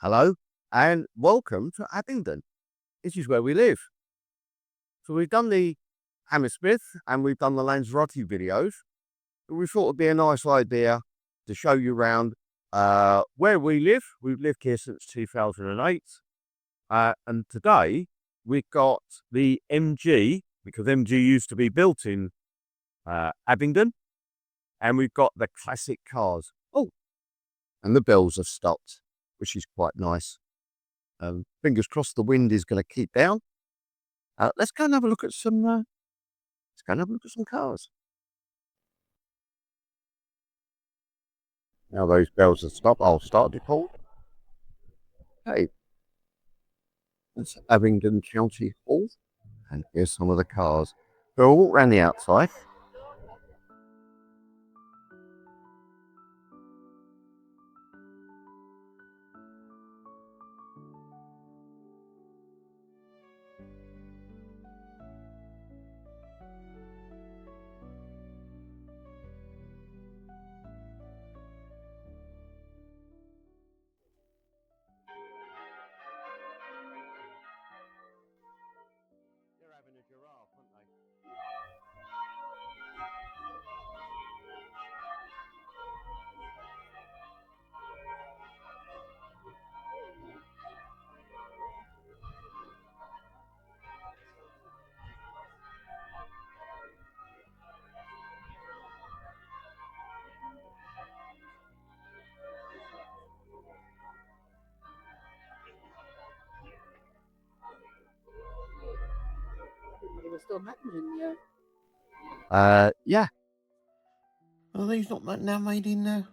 Hello and welcome to Abingdon. This is where we live. So we've done the Hammersmith and we've done the Lanzarote videos. But we thought it'd be a nice idea to show you around where we live. We've lived here since 2008. And today we've got the MG, because MG used to be built in Abingdon. And we've got the classic cars. Oh, and the bells have stopped, which is quite nice. Fingers crossed the wind is going to keep down. Let's go and have a look at some. Let's go and have a look at some cars. Now those bells have stopped. I'll start the call. Okay, that's Abingdon County Hall, and here's some of the cars. We'll walk around the outside. They're having a giraffe, aren't they? They were still happening, yeah. Yeah. Are these not now made in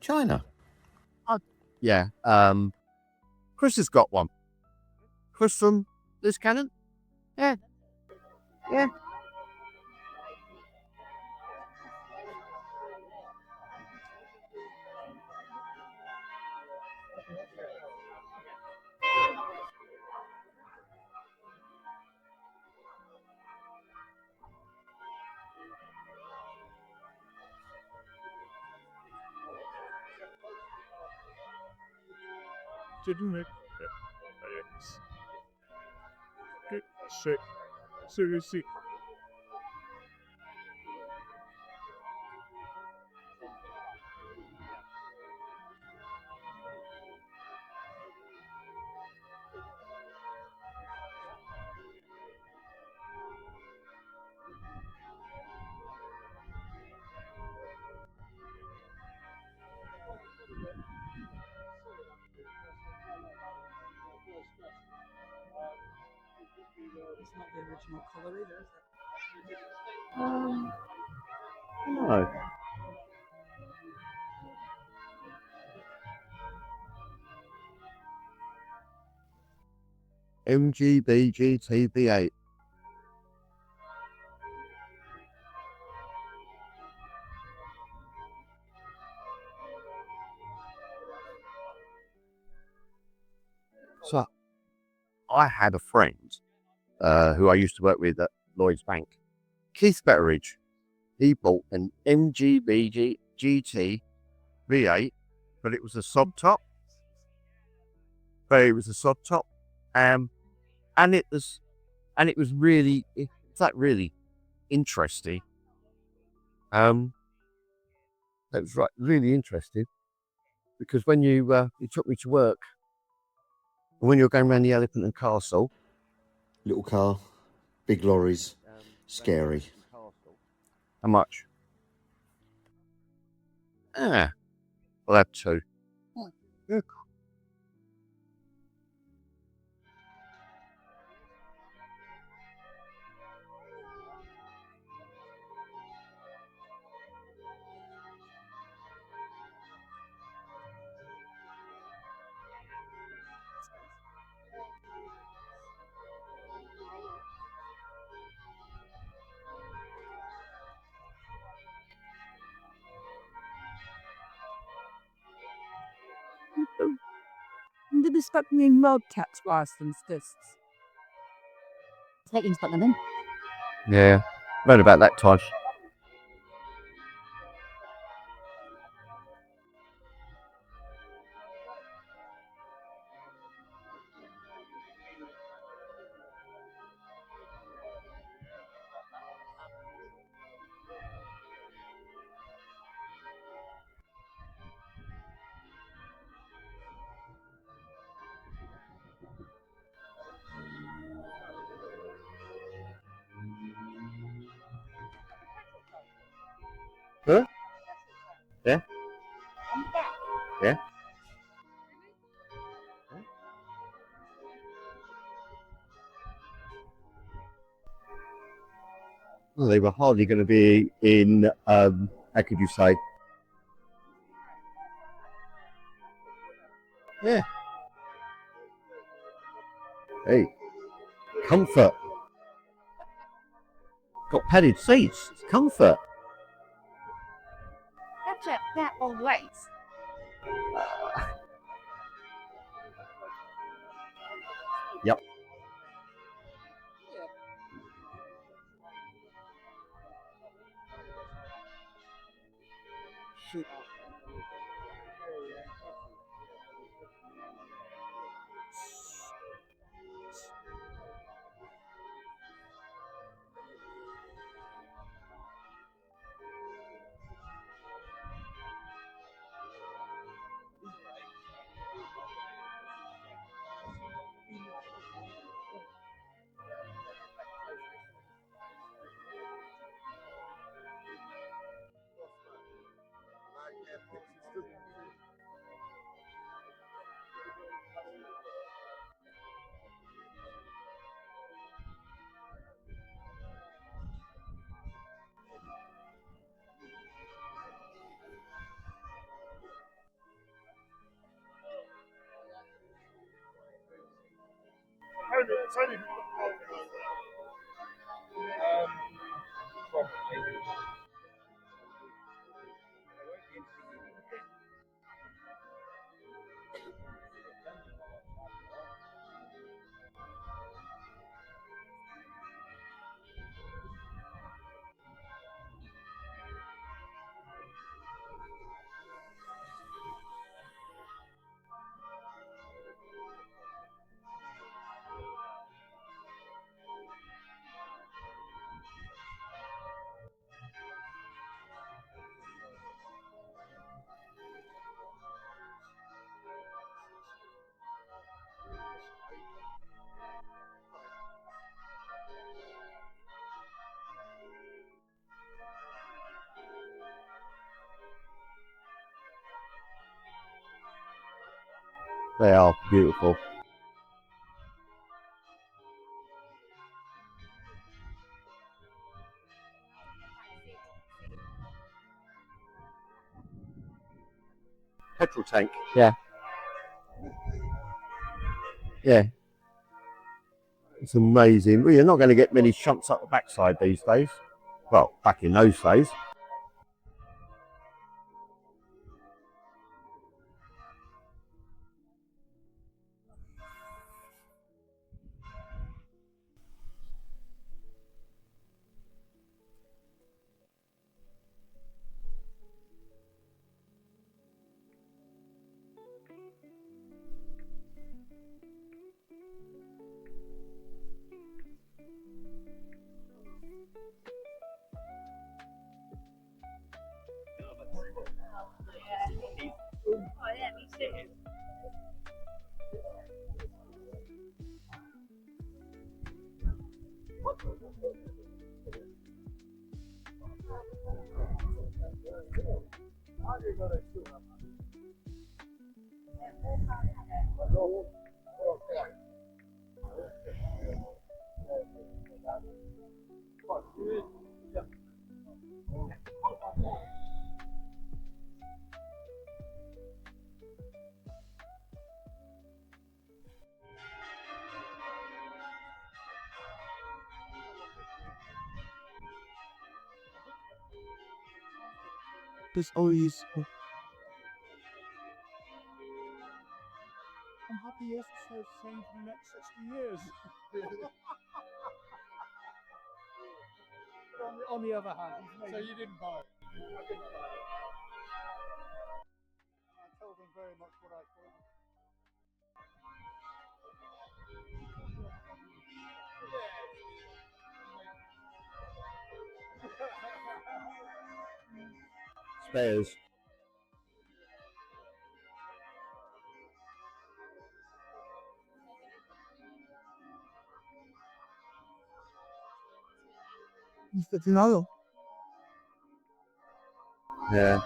China? Yeah. Chris has got one. Chris from this cannon? Yeah. Yeah. Didn't it? Seriously. It's not the original colour either, is it? No. MGBGTV8. So I had a friend who I used to work with at Lloyd's Bank, Keith Betteridge. He bought an MGBG GT V8, but it was a sod top. And it was really, it's like really interesting. That was right, really interesting, because when you took me to work, when you're going around the Elephant and Castle, Little car, big lorries, scary. how much? We'll have two. Yeah. Did this fucking Wildcats license this? Taking put them in. Yeah, right about that time. Yeah? Yeah? Well, they were hardly going to be in, how could you say? Yeah. Hey, comfort. Got padded seats. It's comfort. That's that old rice. Yep. They are beautiful. Petrol tank. Yeah. Yeah. It's amazing. Well, you're not going to get many shunts up the backside these days. Well, back in those days. There's always. I'm happy yes, it says same for the next 60 years. But on the other hand, so you didn't buy it. I didn't buy it. I told them very much what I thought. Spares. It's the denial. Yeah.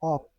Oh,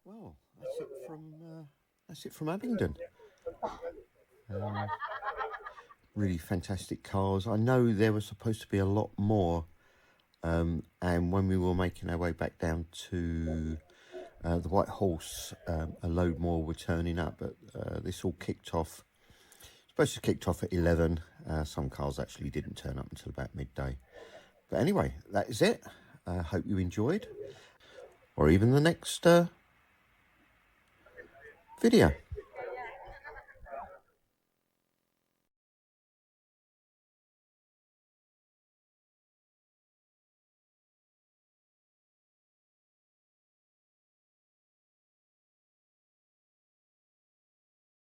Well, that's it from Abingdon. Really fantastic cars. I know there was supposed to be a lot more, and when we were making our way back down to the White Horse, a load more were turning up, but this all kicked off. Supposed to kicked off at 11. Some cars actually didn't turn up until about midday. But anyway, that is it. Hope you enjoyed, or even the next video.